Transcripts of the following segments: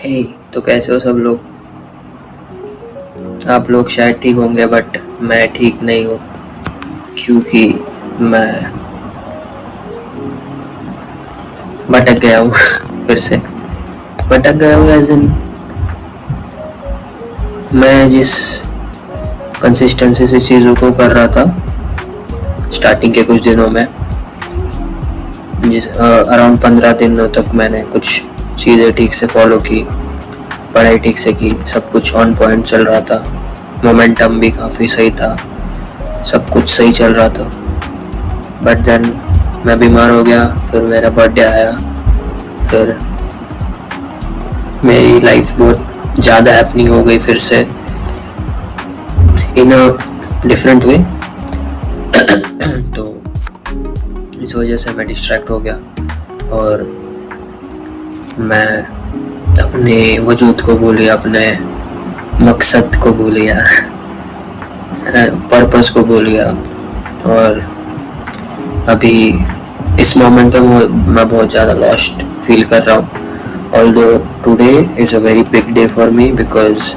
हे, तो कैसे हो सब लोग? आप लोग शायद ठीक होंगे बट मैं ठीक नहीं हूँ, क्योंकि मैं भटक गया हूँ फिर से भटक गया हूँ एज इन मैं जिस कंसिस्टेंसी से चीज़ों को कर रहा था स्टार्टिंग के कुछ दिनों में, जिस अराउंड 15 दिनों तक मैंने कुछ चीज़ें ठीक से फॉलो की, पढ़ाई ठीक से की, सब कुछ ऑन पॉइंट चल रहा था, मोमेंटम भी काफ़ी सही था, सब कुछ सही चल रहा था। बट देन मैं बीमार हो गया, फिर मेरा बर्थडे आया, फिर मेरी लाइफ बहुत ज़्यादा हैपनिंग हो गई फिर से इन अ डिफरेंट वे। तो इस वजह से मैं डिस्ट्रैक्ट हो गया और मैं अपने वजूद को भूल गया, अपने मकसद को भूल गया, पर्पस को भूल गया। और अभी इस मोमेंट पे मैं बहुत ज़्यादा लॉस्ट फील कर रहा हूँ। Although today is a very big day for me because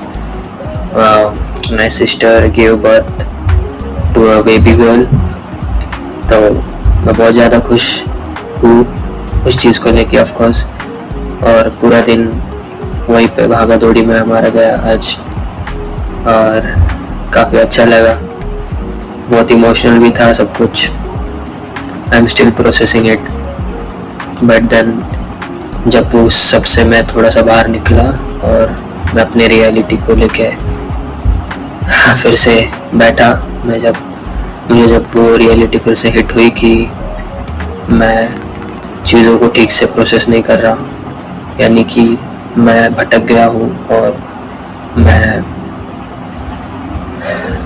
my sister gave birth to a baby girl, तो मैं बहुत ज़्यादा खुश हूँ उस चीज़ को लेके ऑफ कोर्स। और पूरा दिन वहीं पे भागा दौड़ी में हमारा गया आज और काफ़ी अच्छा लगा, बहुत इमोशनल भी था सब कुछ। I am still processing it, but then जब उस सब से मैं थोड़ा सा बाहर निकला और मैं अपने रियलिटी को लेके फिर से बैठा, मुझे जब वो रियलिटी फिर से हिट हुई कि मैं चीज़ों को ठीक से प्रोसेस नहीं कर रहा, यानी कि मैं भटक गया हूँ और मैं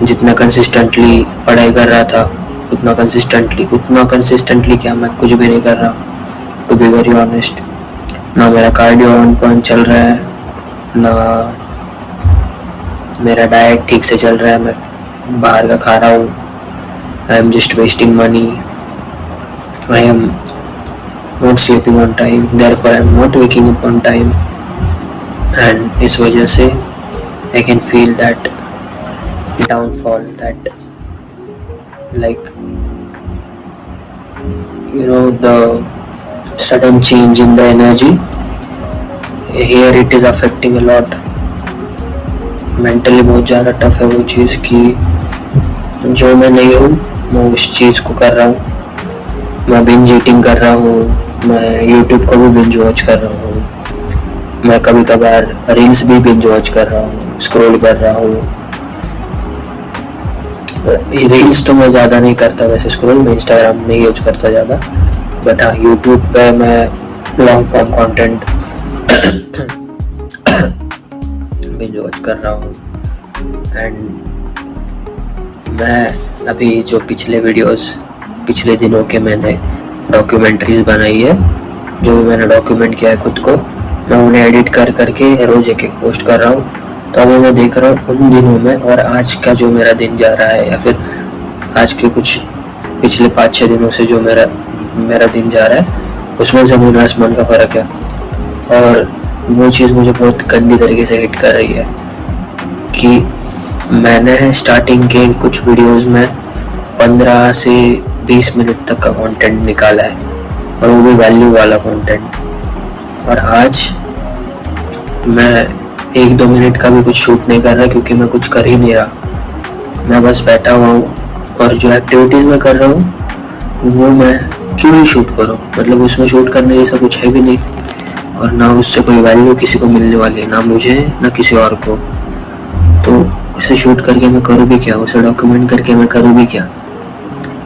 जितना कंसिस्टेंटली पढ़ाई कर रहा था उतना कंसिस्टेंटली क्या, मैं कुछ भी नहीं कर रहा, टू बी वेरी ऑनेस्ट। ना मेरा कार्डियो ऑन पॉइंट चल रहा है, ना मेरा डाइट ठीक से चल रहा है, मैं बाहर का खा रहा हूँ। I am just wasting money, I am not sleeping on time, therefore I am not waking up on time. And इस वजह से I can feel that downfall, that like you know the sudden change in the energy here, it is affecting a lot mentally। बहुत ज़्यादा tough है वो चीज़ कि जो मैं नहीं हूँ मैं उस चीज़ को कर रहा हूँ। मैं बिंज ईटिंग कर रहा हूँ, मैं यूट्यूब को भी बिंज वॉच कर रहा हूँ, मैं कभी कभार रील्स भी बिंज वॉच कर रहा हूँ, स्क्रॉल कर रहा हूँ। रील्स तो मैं ज़्यादा नहीं करता वैसे, स्क्रॉल में इंस्टाग्राम नहीं यूज करता ज़्यादा, बट हाँ यूट्यूब पे मैं long form content binge watch कर रहा हूँ। एंड मैं अभी जो पिछले दिनों के मैंने डॉक्यूमेंट्रीज बनाई है, जो भी मैंने डॉक्यूमेंट किया है खुद को, मैं उन्हें एडिट करके रोज़ एक पोस्ट कर रहा हूँ। तो अभी मैं देख रहा हूँ उन दिनों में और आज का जो मेरा दिन जा रहा है, या फिर आज के कुछ पिछले 5-6 दिनों से जो मेरा दिन जा रहा है, उसमें ज़मीन आसमान का फ़र्क है। और वो चीज़ मुझे बहुत गंदी तरीके से हिट कर रही है कि मैंने स्टार्टिंग के कुछ वीडियोस में 15 से 20 मिनट तक का कंटेंट निकाला है, और वो भी वैल्यू वाला कंटेंट। और आज मैं 1-2 मिनट का भी कुछ शूट नहीं कर रहा, क्योंकि मैं कुछ कर ही नहीं रहा। मैं बस बैठा हुआ हूँ और जो एक्टिविटीज़ मैं कर रहा हूँ वो मैं क्यों ही शूट करूँ, मतलब उसमें शूट करने जैसा कुछ है भी नहीं, और ना उससे कोई वैल्यू किसी को मिलने वाली है, ना मुझे ना किसी और को। तो उसे शूट करके मैं करूँ भी क्या, उसे डॉक्यूमेंट करके मैं करूँ भी क्या?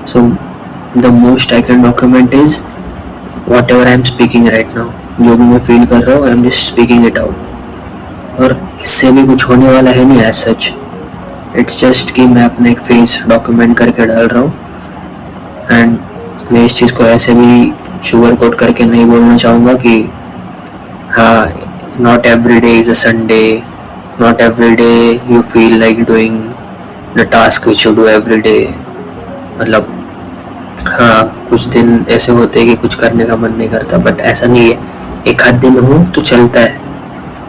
So the most I can document is what ever I am speaking right now. जो भी मैं फील कर रहा हूँ I am just speaking it out, और इससे भी कुछ होने वाला है नहीं एज सच। इट्स जस्ट कि मैं अपने एक फेस डॉक्यूमेंट करके डाल रहा हूँ। एंड मैं इस चीज़ को ऐसे भी शुगर कोट करके नहीं बोलना चाहूँगा कि हाँ, not every day is a Sunday, not every day you feel like doing the task which you do every day. मतलब हाँ, कुछ दिन ऐसे होते हैं कि कुछ करने का मन नहीं करता, बट ऐसा नहीं है। एक आध दिन हो तो चलता है,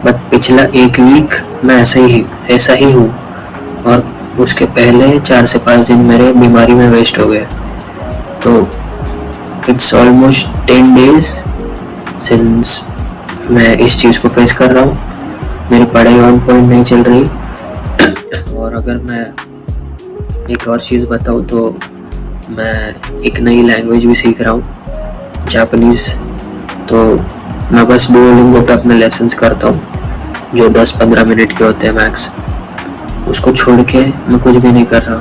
बट पिछला एक वीक मैं ऐसा ही हूँ, और उसके पहले 4 से 5 दिन मेरे बीमारी में वेस्ट हो गए। तो इट्स ऑलमोस्ट 10 days सिंस मैं इस चीज़ को फेस कर रहा हूँ। मेरी पढ़ाई ऑन पॉइंट नहीं चल रही, और अगर मैं एक और चीज़ बताऊँ तो मैं एक नई लैंग्वेज भी सीख रहा हूँ, जापानीज़। तो मैं बस डुओलिंगो पे अपने लेसन्स करता हूँ जो 10-15 मिनट के होते हैं मैक्स। उसको छोड़ के मैं कुछ भी नहीं कर रहा,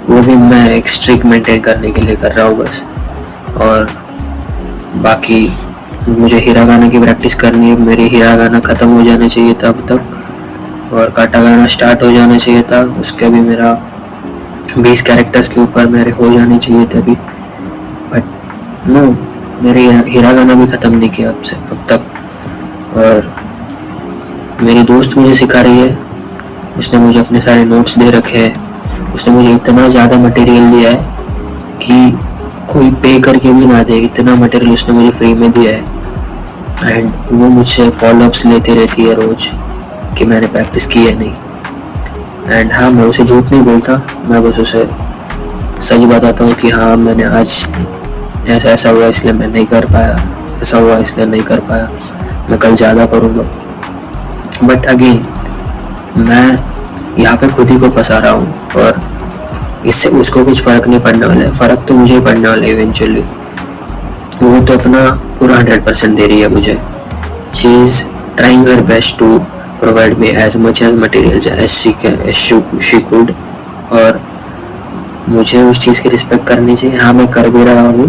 वो भी मैं एक स्ट्रिक मेंटेन करने के लिए कर रहा हूँ बस। और बाकी मुझे हिरागाना की प्रैक्टिस करनी है। मेरी हिरागाना ख़त्म हो जाना चाहिए था अब तक, और काटागाना स्टार्ट हो जाना चाहिए था। उसके भी मेरा 20 कैरेक्टर्स के ऊपर मेरे हो जाने चाहिए थे अभी, बट नो, मेरे हिरागाना भी ख़त्म नहीं किया अब तक। और मेरी दोस्त मुझे सिखा रही है, उसने मुझे अपने सारे नोट्स दे रखे हैं। उसने मुझे इतना ज़्यादा मटेरियल दिया है कि कोई पे करके भी ना दे, इतना मटेरियल उसने मुझे फ्री में दिया है। एंड वो मुझसे फॉलोअप्स लेती रहती है रोज़ कि मैंने प्रैक्टिस की है नहीं। एंड हाँ, मैं उसे झूठ नहीं बोलता, मैं बस उसे सच बताता हूँ कि हाँ, मैंने आज ऐसा हुआ इसलिए मैं नहीं कर पाया, ऐसा हुआ इसलिए नहीं कर पाया, मैं कल ज़्यादा करूँगा। बट अगेन मैं यहाँ पे खुद ही को फंसा रहा हूँ, और इससे उसको कुछ फ़र्क नहीं पड़ने वाला है। फ़र्क तो मुझे ही पड़ने वाला है इवेंचुअली। वो तो अपना पूरा 100% दे रही है मुझे। She is trying her best to provide me as much as material as she could, और मुझे उस चीज़ की रिस्पेक्ट करनी चाहिए। हाँ, मैं कर भी रहा हूँ,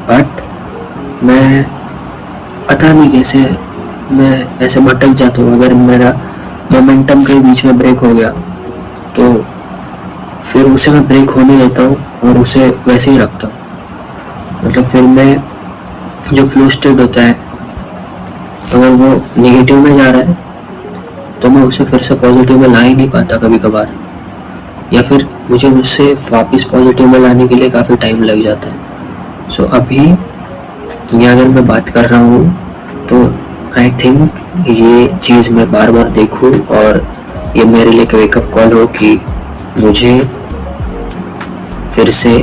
बट मैं पता नहीं कैसे मैं ऐसे भटक जाता हूँ। अगर मेरा मोमेंटम कहीं बीच में ब्रेक हो गया तो फिर उसे मैं ब्रेक होने देता हूँ और उसे वैसे ही रखता हूँ। मतलब फिर मैं जो फ्लो स्टेट होता है, अगर वो नेगेटिव में जा रहा है तो मैं उसे फिर से पॉजिटिव में ला ही नहीं पाता कभी कभार, या फिर मुझे उससे वापस पॉजिटिव में लाने के लिए काफ़ी टाइम लग जाता है। सो अभी ये अगर मैं बात कर रहा हूँ तो आई थिंक ये चीज़ मैं बार बार देखूँ, और ये मेरे लिए एक वेकअप कॉल हो कि मुझे फिर से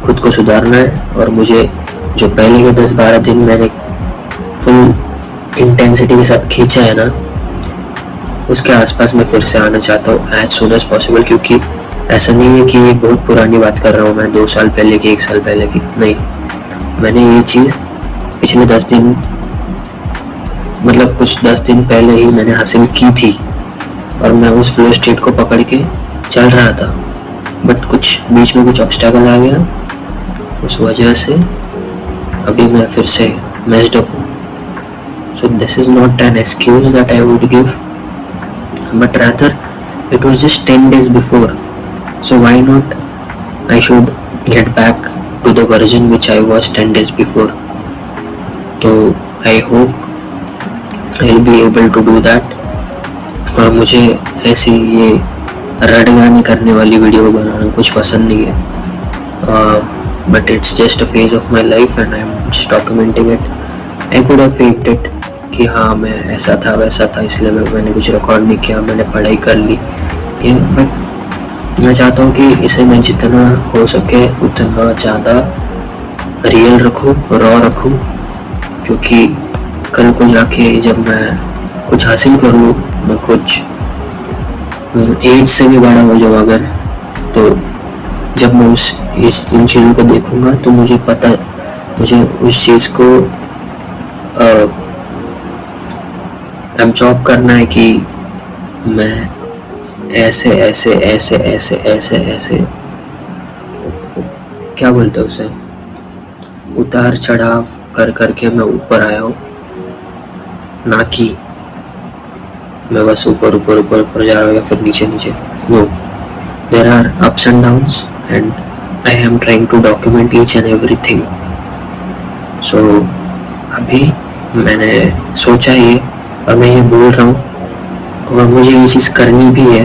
खुद को सुधारना है। और मुझे जो पहले के 10-12 दिन मैंने फुल इंटेंसिटी के साथ खींचा है ना, उसके आसपास मैं फिर से आना चाहता हूँ एज सुन एज पॉसिबल। क्योंकि ऐसा नहीं है कि बहुत पुरानी बात कर रहा हूँ मैं, 2 साल पहले की, 1 साल पहले की नहीं। मैंने ये चीज़ पिछले 10 दिन, मतलब कुछ 10 दिन पहले ही मैंने हासिल की थी, और मैं उस फ्लो स्टेट को पकड़ के चल रहा था। बट कुछ बीच में कुछ ऑब्स्टेकल आ गया, उस वजह से अभी मैं फिर से मेस्ड अप हूँ। So this is not an excuse that I would give, but rather it was just 10 days before, so why not I should get back to the version which I was 10 days before. तो I hope I'll be able to do that. और मुझे ऐसी ये रटगानी करने वाली video बनाना कुछ पसंद नहीं है, but it's just a phase of my life and I'm just documenting it. I could have faked it कि हाँ मैं ऐसा था वैसा था, इसलिए मैंने कुछ रिकॉर्ड नहीं किया, मैंने पढ़ाई कर ली, बट मैं चाहता हूँ कि इसे मैं जितना हो सके उतना ज़्यादा रियल रखूँ, रॉ रखूँ। क्योंकि कल को जाके जब मैं कुछ हासिल करूँ, मैं कुछ एज से भी बड़ा हो जाऊँ अगर, तो जब मैं इन चीज़ों को देखूँगा तो मुझे उस चीज़ को एब्जॉर्ब करना है कि मैं ऐसे ऐसे ऐसे ऐसे ऐसे ऐसे क्या बोलते हैं उसे, उतार चढ़ाव कर करके मैं ऊपर आया हूँ, ना कि मैं बस ऊपर ऊपर ऊपर ऊपर जा रहा हूँ या फिर नीचे नीचे। No, there are ups and downs and I am trying to document each and everything. So अभी मैंने सोचा ये, और मैं ये बोल रहा हूँ, और मुझे ये चीज़ करनी भी है।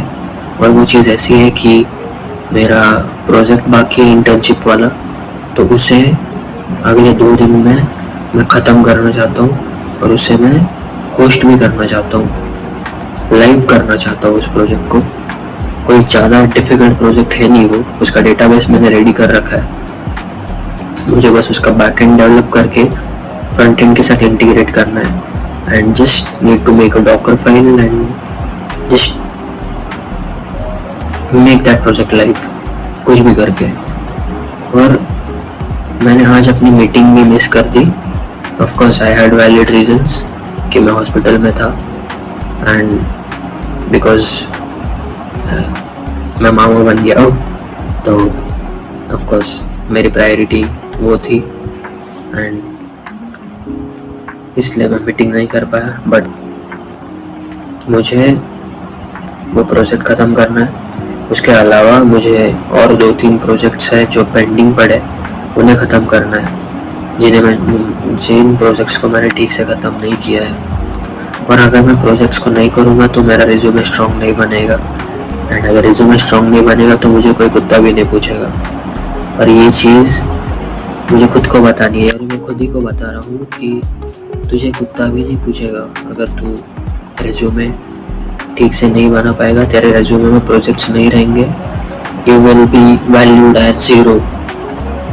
और वो चीज़ ऐसी है कि मेरा प्रोजेक्ट बाकी है इंटर्नशिप वाला, तो उसे अगले 2 दिन में मैं ख़त्म करना चाहता हूँ, और उसे मैं होस्ट भी करना चाहता हूँ, लाइव करना चाहता हूँ उस प्रोजेक्ट को। कोई ज़्यादा डिफिकल्ट प्रोजेक्ट है नहीं वो, उसका डेटाबेस मैंने रेडी कर रखा है, मुझे बस उसका बैकएंड डेवलप करके फ्रंट एंड के साथ इंटीग्रेट करना है and just need to make a docker file and just make that project live, कुछ भी करके। और मैंने आज अपनी मीटिंग भी मिस कर दी। Of course I had valid reasons कि मैं हॉस्पिटल में था एंड बिकॉज मैं मामा बन गया हूँ, तो ऑफ कोर्स मेरी प्रायोरिटी वो थी एंड इसलिए मैं मीटिंग नहीं कर पाया। बट मुझे वो प्रोजेक्ट ख़त्म करना है। उसके अलावा मुझे और 2-3 प्रोजेक्ट्स हैं जो पेंडिंग पड़े, उन्हें ख़त्म करना है, जिन प्रोजेक्ट्स को मैंने ठीक से ख़त्म नहीं किया है। और अगर मैं प्रोजेक्ट्स को नहीं करूँगा तो मेरा रिज्यूमे स्ट्रॉन्ग नहीं बनेगा एंड अगर रिज्यूमे स्ट्रॉन्ग नहीं बनेगा तो मुझे कोई कुत्ता भी नहीं पूछेगा। और ये चीज़ मुझे खुद को बतानी है और मैं खुद ही को बता रहा हूँ कि तुझे कुत्ता भी नहीं पूछेगा अगर तू रिज्यूमे ठीक से नहीं बना पाएगा, तेरे रिज्यूमे में प्रोजेक्ट्स नहीं रहेंगे, you will be valued as 0।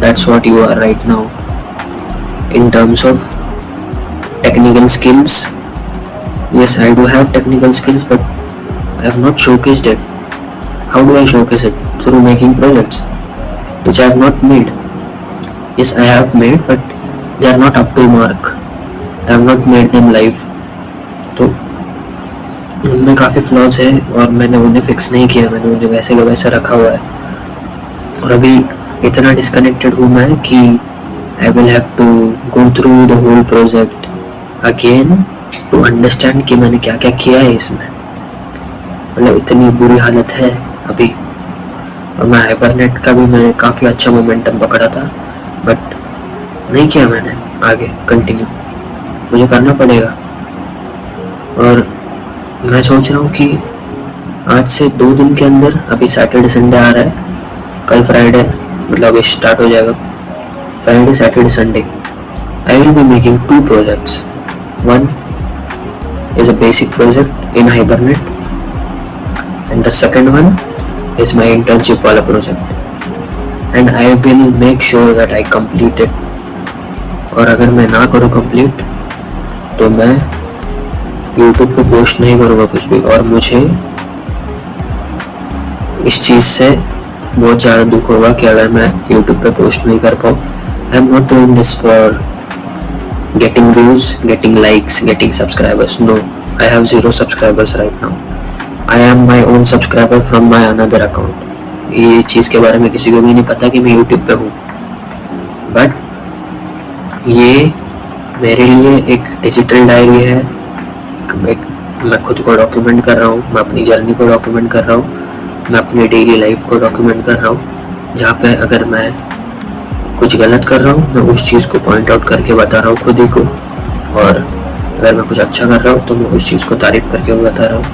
That's what you are right now in terms of technical skills. yes, I do have technical skills but I have not showcased it. How do I showcase it? Through making projects which I have not made. Yes, I have made but they are not up to mark. I have not made them live. तो उनमें काफ़ी flaws है और मैंने उन्हें fix नहीं किया, मैंने उन्हें वैसे का वैसा रखा हुआ है। और अभी इतना डिस्कनेक्टेड हूँ मैं कि I will have to go through the whole project again to understand कि मैंने क्या क्या किया है इसमें। मतलब इतनी बुरी हालत है अभी। और मैं हाइबरनेट का भी मैंने काफ़ी अच्छा मोमेंटम पकड़ा था बट नहीं किया मैंने आगे कंटिन्यू, मुझे करना पड़ेगा। और मैं सोच रहा हूँ कि आज से 2 दिन के अंदर, अभी सैटरडे संडे आ रहा है, कल फ्राइडे मतलब अभी स्टार्ट हो जाएगा, Friday Saturday Sunday I will be making 2 projects. One is a basic project in Hibernate and the second one is my internship wala project and I will make sure that I complete it. और अगर मैं ना करूँ complete तो मैं YouTube पे post नहीं करूँगा कुछ भी। और मुझे इस चीज़ से बहुत ज़्यादा दुख होगा कि अगर मैं YouTube पे पोस्ट नहीं कर पाऊँ। I am not doing this for getting views, getting likes, getting subscribers. No, I have 0 subscribers right now. I am my own subscriber from my another account. ये चीज़ के बारे में किसी को भी नहीं पता कि मैं YouTube पे हूँ, बट ये मेरे लिए एक डिजिटल डायरी है। मैं खुद को डॉक्यूमेंट कर रहा हूँ, मैं अपनी जर्नी को डॉक्यूमेंट कर रहा हूँ, मैं अपनी डेली लाइफ को डॉक्यूमेंट कर रहा हूँ, जहाँ पे अगर मैं कुछ गलत कर रहा हूँ मैं उस चीज़ को पॉइंट आउट करके बता रहा हूँ खुद ही को, और अगर मैं कुछ अच्छा कर रहा हूँ तो मैं उस चीज़ को तारीफ करके बता रहा हूँ।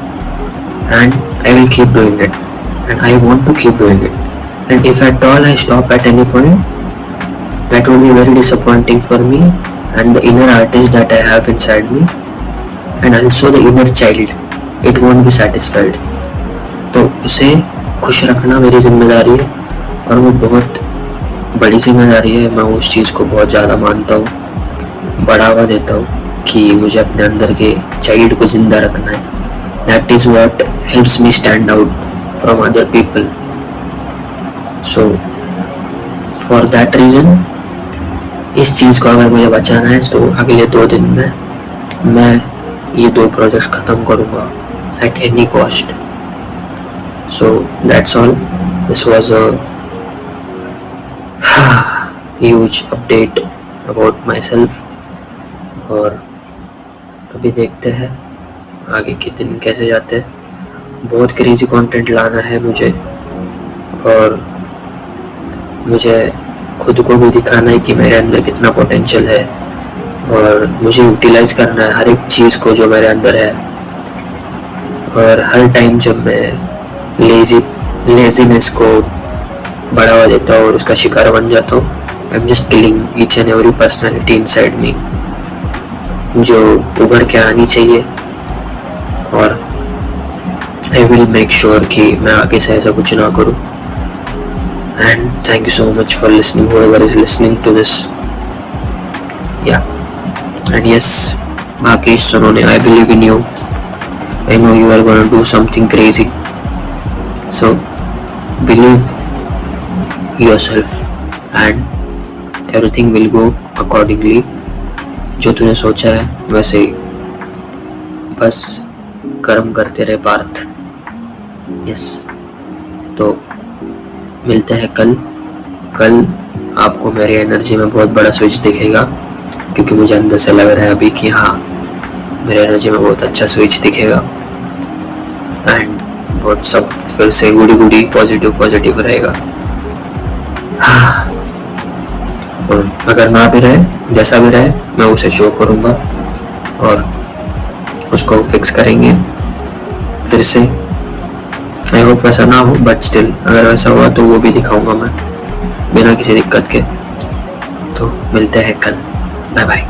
And I will keep doing it and I want to keep doing it and if at all I stop at any point that will be very disappointing for me and the inner artist that I have inside me and also the inner child, it won't be satisfied. तो उसे खुश रखना मेरी जिम्मेदारी है और वो बहुत बड़ी जिम्मेदारी है। मैं उस चीज़ को बहुत ज़्यादा मानता हूँ, बढ़ावा देता हूँ कि मुझे अपने अंदर के चाइल्ड को ज़िंदा रखना है। That is what helps me stand out from other people. So for that reason इस चीज़ को अगर मुझे बचाना है तो अगले 2 दिन में मैं ये 2 प्रोजेक्ट्स ख़त्म करूँगा at any cost. So that's all, this was a huge update about myself। और अभी देखते हैं आगे के दिन कैसे जाते हैं। बहुत क्रेजी कंटेंट लाना है मुझे और मुझे खुद को भी दिखाना है कि मेरे अंदर कितना पोटेंशियल है और मुझे यूटिलाइज करना है हर एक चीज़ को जो मेरे अंदर है। और हर टाइम जब मैं लेजीनेस को बढ़ावा देता हूँ और उसका शिकार बन जाता हूँ, I am just killing each and every personality inside me. जो उभर के आनी चाहिए, और आई विल मेक श्योर कि मैं आगे से ऐसा कुछ ना करूँ. And thank you so much for listening, whoever is listening to this. Yeah, and yes, बाकी सुनो ने, I believe in you. I know you are gonna do something crazy. So believe yourself and everything will go accordingly. जो तूने सोचा है वैसे ही, बस कर्म करते रहे पार्थ. यस, तो मिलते हैं कल. कल आपको मेरी एनर्जी में बहुत बड़ा स्विच दिखेगा, क्योंकि मुझे अंदर से लग रहा है अभी कि हाँ, मेरे एनर्जी में बहुत अच्छा स्विच दिखेगा. एंड बहुत सब फिर से गुडी गुडी पॉजिटिव रहेगा. हाँ, और अगर ना भी रहे, जैसा भी रहे, मैं उसे शो करूँगा और उसको फिक्स करेंगे फिर से. आई होप वैसा ना हो, बट स्टिल अगर वैसा हुआ तो वो भी दिखाऊंगा मैं बिना किसी दिक्कत के. तो मिलते हैं कल. Bye bye.